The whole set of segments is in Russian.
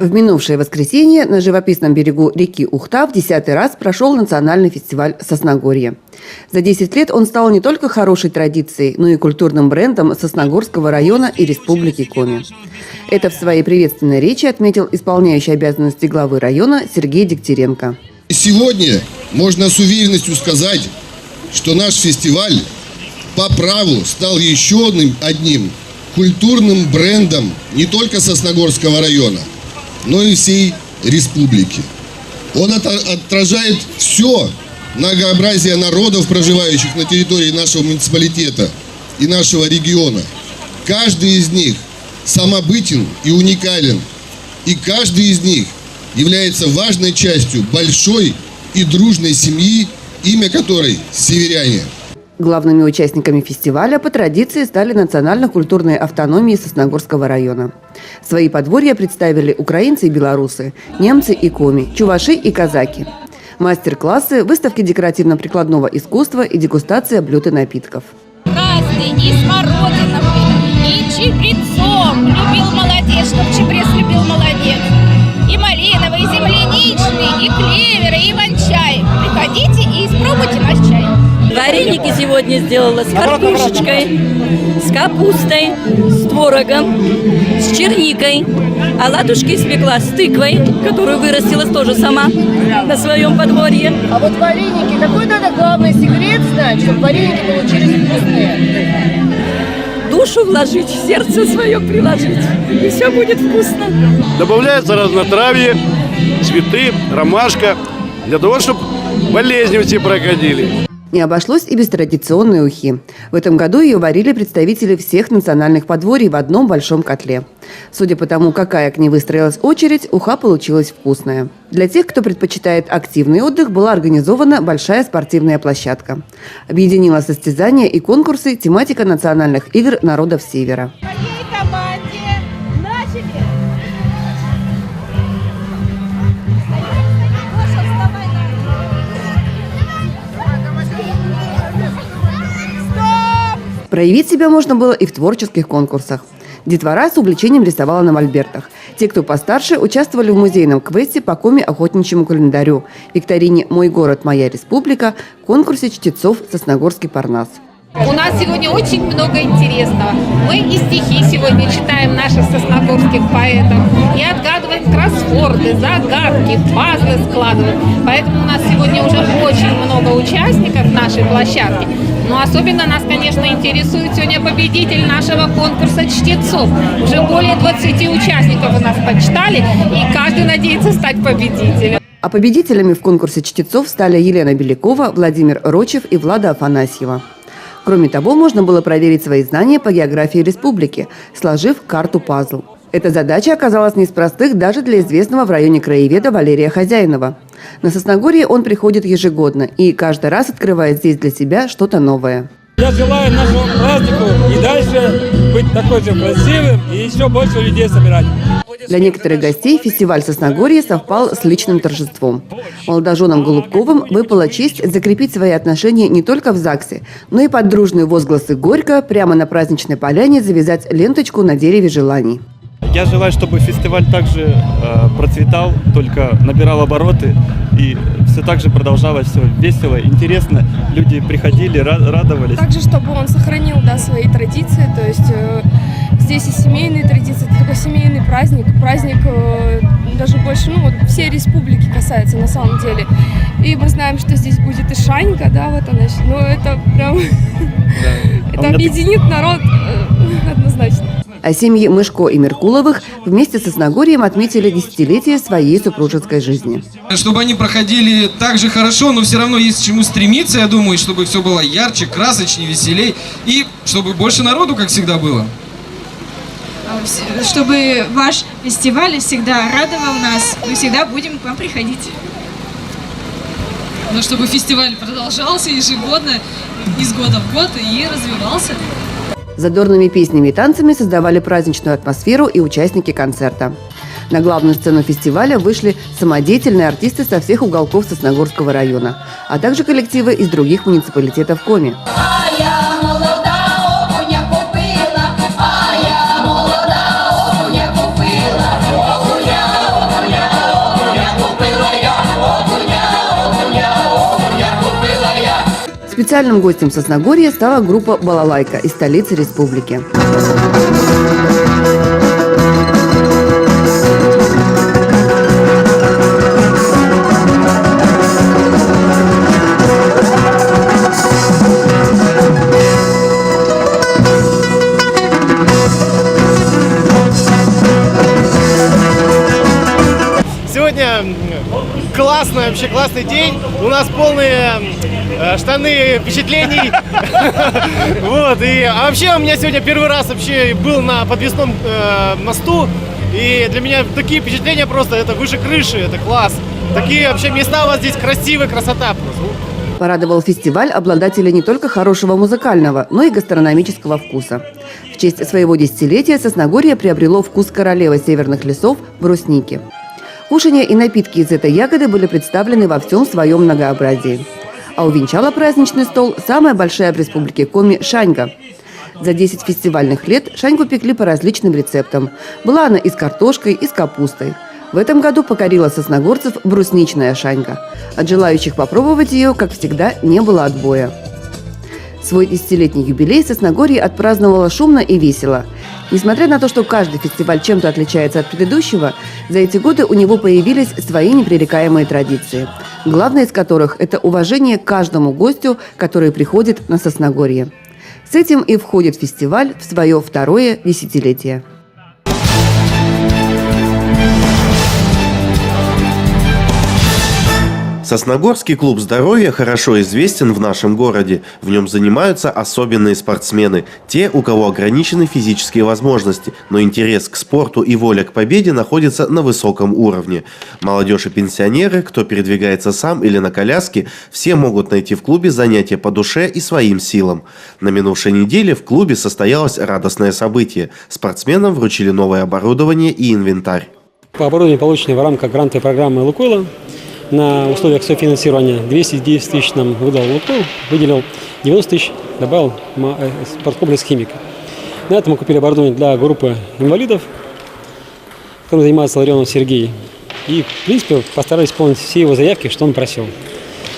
В минувшее воскресенье на живописном берегу реки Ухта в 10-й раз прошел национальный фестиваль «Сосногорье». За 10 лет он стал не только хорошей традицией, но и культурным брендом Сосногорского района и Республики Коми. Это в своей приветственной речи отметил исполняющий обязанности главы района Сергей Дегтяренко. Сегодня можно с уверенностью сказать, что наш фестиваль по праву стал еще одним культурным брендом не только Сосногорского района, но и всей республики. Он отражает все многообразие народов, проживающих на территории нашего муниципалитета и нашего региона. Каждый из них самобытен и уникален, и каждый из них является важной частью большой и дружной семьи, имя которой северяне. Главными участниками фестиваля по традиции стали национально-культурные автономии Сосногорского района. Свои подворья представили украинцы и белорусы, немцы и коми, чуваши и казаки. Мастер-классы, выставки декоративно-прикладного искусства и дегустация блюд и напитков. Красный, и смородиновый, и чабрецом любил молодец, чтоб чабрец любил молодец. И малиновый, и земляничный, и клеверы, и иван-чай. Приходите и испробуйте наш чай. Вареники сегодня сделала с картошечкой, с капустой, с творогом, с черникой. Оладушки испекла с тыквой, которую вырастила тоже сама на своем подворье. А вот вареники, какой надо главный секрет знать, чтобы вареники получились вкусные? Душу вложить, сердце свое приложить, и все будет вкусно. Добавляется разнотравье, цветы, ромашка, для того, чтобы болезни все проходили. Не обошлось и без традиционной ухи. В этом году ее варили представители всех национальных подворий в одном большом котле. Судя по тому, какая к ней выстроилась очередь, уха получилась вкусная. Для тех, кто предпочитает активный отдых, была организована большая спортивная площадка. Объединила состязания и конкурсы тематика национальных игр народов Севера. Проявить себя можно было и в творческих конкурсах. Детвора с увлечением рисовала на мольбертах. Те, кто постарше, участвовали в музейном квесте по коми-охотничьему календарю, викторине «Мой город, моя республика», конкурсе чтецов «Сосногорский Парнас». У нас сегодня очень много интересного. Мы и стихи сегодня читаем наших сосногорских поэтов, и отгадываем кроссворды, загадки, пазлы складываем. Поэтому у нас сегодня уже очень много участников нашей площадки. Но особенно нас, конечно, интересует сегодня победитель нашего конкурса чтецов. Уже более 20 участников у нас почитали, и каждый надеется стать победителем. А победителями в конкурсе чтецов стали Елена Белякова, Владимир Рочев и Влада Афанасьева. Кроме того, можно было проверить свои знания по географии республики, сложив карту-пазл. Эта задача оказалась не из простых даже для известного в районе краеведа Валерия Хозяинова. На Сосногорье он приходит ежегодно и каждый раз открывает здесь для себя что-то новое. Я желаю нашему празднику и дальше быть такой же красивым и еще больше людей собирать. Для некоторых гостей фестиваль Сосногорье совпал с личным торжеством. Молодоженам Голубковым выпала честь закрепить свои отношения не только в ЗАГСе, но и под дружные возгласы «Горько» прямо на праздничной поляне завязать ленточку на дереве желаний. Я желаю, чтобы фестиваль также процветал, только набирал обороты и все так же продолжалось все весело, интересно. Люди приходили, радовались. Также, чтобы он сохранил свои традиции, то есть здесь и семейные традиции, это такой семейный праздник, даже больше, всей республики касается на самом деле. И мы знаем, что здесь будет и Шанька, это прям, это объединит народ однозначно. А семьи Мышко и Меркуловых вместе с Сосногорьем отметили десятилетие своей супружеской жизни. Чтобы они проходили так же хорошо, но все равно есть к чему стремиться, я думаю, чтобы все было ярче, красочнее, веселей, и чтобы больше народу, как всегда, было. Чтобы ваш фестиваль всегда радовал нас, мы всегда будем к вам приходить. Но чтобы фестиваль продолжался ежегодно, из года в год и развивался. Задорными песнями и танцами создавали праздничную атмосферу и участники концерта. На главную сцену фестиваля вышли самодеятельные артисты со всех уголков Сосногорского района, а также коллективы из других муниципалитетов Коми. Официальным гостем Сосногорья стала группа «Балалайка» из столицы республики. Сегодня вообще классный день. У нас полные штаны впечатлений. Вот. А вообще у меня сегодня первый раз вообще был на подвесном мосту. И для меня такие впечатления просто, это выше крыши, это класс. Такие вообще места у вас здесь красивые, красота просто. Порадовал фестиваль обладателей не только хорошего музыкального, но и гастрономического вкуса. В честь своего десятилетия Сосногорье приобрело вкус королевы северных лесов – брусники. Кушания и напитки из этой ягоды были представлены во всем своем многообразии. А увенчала праздничный стол самая большая в республике Коми шаньга. За 10 фестивальных лет шаньгу пекли по различным рецептам. Была она и с картошкой, и с капустой. В этом году покорила сосногорцев брусничная шаньга. От желающих попробовать ее, как всегда, не было отбоя. Свой 10-летний юбилей Сосногорье отпраздновало шумно и весело. Несмотря на то, что каждый фестиваль чем-то отличается от предыдущего, за эти годы у него появились свои непререкаемые традиции. Главная из которых – это уважение к каждому гостю, который приходит на Сосногорье. С этим и входит фестиваль в свое второе десятилетие. Сосногорский клуб здоровья хорошо известен в нашем городе. В нем занимаются особенные спортсмены. Те, у кого ограничены физические возможности, но интерес к спорту и воля к победе находятся на высоком уровне. Молодежь и пенсионеры, кто передвигается сам или на коляске, все могут найти в клубе занятия по душе и своим силам. На минувшей неделе в клубе состоялось радостное событие. Спортсменам вручили новое оборудование и инвентарь. По оборудованию, полученному в рамках грантовой программы «Лукойла», на условиях софинансирования 210 тысяч нам выдал Лукойл, выделил 90 тысяч, добавил спорткомплекс «Химик». На этом мы купили оборудование для группы инвалидов, которым занимается Ларионов Сергей. И, в принципе, постарались исполнить все его заявки, что он просил.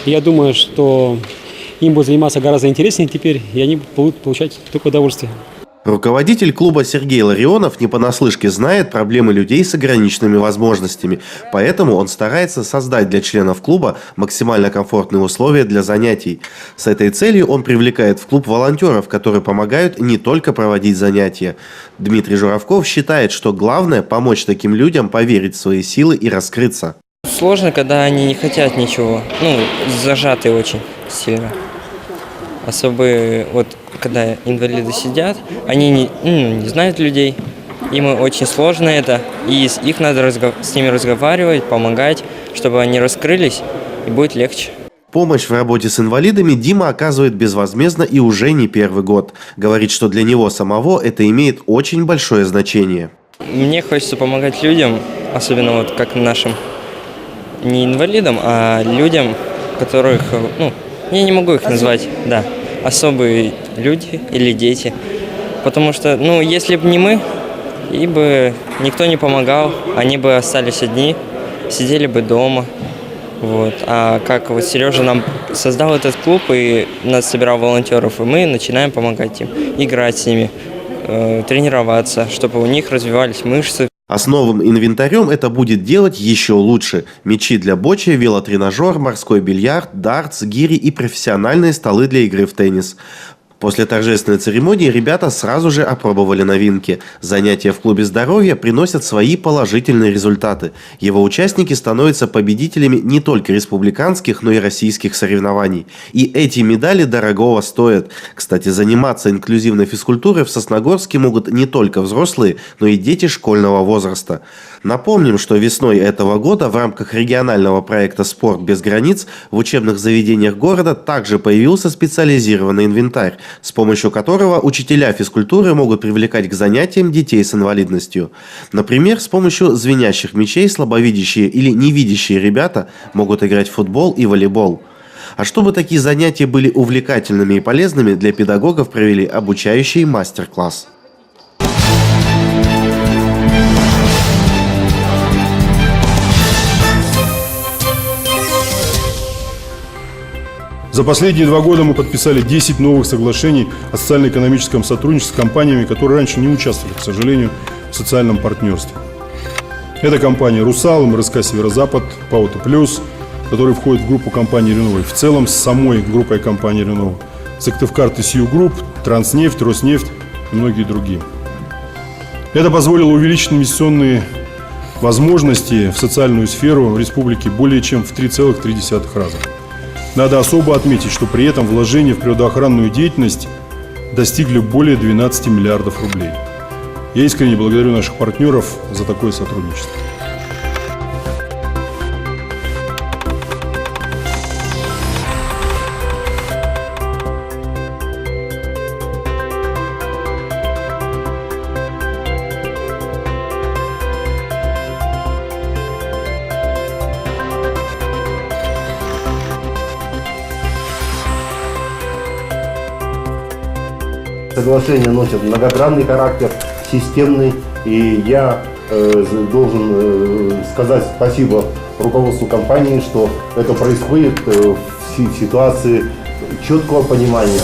И я думаю, что им будет заниматься гораздо интереснее теперь, и они будут получать только удовольствие. Руководитель клуба Сергей Ларионов не понаслышке знает проблемы людей с ограниченными возможностями, поэтому он старается создать для членов клуба максимально комфортные условия для занятий. С этой целью он привлекает в клуб волонтеров, которые помогают не только проводить занятия. Дмитрий Журавков считает, что главное – помочь таким людям поверить в свои силы и раскрыться. Сложно, когда они не хотят ничего, зажаты очень сильно. Особо когда инвалиды сидят, они не знают людей, им очень сложно это, и их надо с ними разговаривать, помогать, чтобы они раскрылись, и будет легче. Помощь в работе с инвалидами Дима оказывает безвозмездно и уже не первый год. Говорит, что для него самого это имеет очень большое значение. Мне хочется помогать людям, особенно как нашим, не инвалидам, а людям, которых, я не могу их назвать, особые люди или дети. Потому что, если бы не мы, и бы никто не помогал, они бы остались одни, сидели бы дома. А как Сережа нам создал этот клуб и нас собирал волонтеров, и мы начинаем помогать им, играть с ними, тренироваться, чтобы у них развивались мышцы. А с новым инвентарем это будет делать еще лучше. Мячи для бочи, велотренажер, морской бильярд, дартс, гири и профессиональные столы для игры в теннис. После торжественной церемонии ребята сразу же опробовали новинки. Занятия в клубе здоровья приносят свои положительные результаты. Его участники становятся победителями не только республиканских, но и российских соревнований. И эти медали дорогого стоят. Кстати, заниматься инклюзивной физкультурой в Сосногорске могут не только взрослые, но и дети школьного возраста. Напомним, что весной этого года в рамках регионального проекта «Спорт без границ» в учебных заведениях города также появился специализированный инвентарь, с помощью которого учителя физкультуры могут привлекать к занятиям детей с инвалидностью. Например, с помощью звенящих мячей слабовидящие или невидящие ребята могут играть в футбол и волейбол. А чтобы такие занятия были увлекательными и полезными, для педагогов провели обучающий мастер-класс. За последние 2 года мы подписали 10 новых соглашений о социально-экономическом сотрудничестве с компаниями, которые раньше не участвовали, к сожалению, в социальном партнерстве. Это компания «Русал», МРСК «Северо-Запад», «Пауто Плюс», которые входят в группу компании «Реново». В целом с самой группой компании «Реново». Сыктывкар ТСЮ Групп, Транснефть, Роснефть и многие другие. Это позволило увеличить инвестиционные возможности в социальную сферу в республике более чем в 3,3 раза. Надо особо отметить, что при этом вложения в природоохранную деятельность достигли более 12 миллиардов рублей. Я искренне благодарю наших партнеров за такое сотрудничество. Соглашение носит многогранный характер, системный, и я должен сказать спасибо руководству компании, что это происходит в ситуации четкого понимания.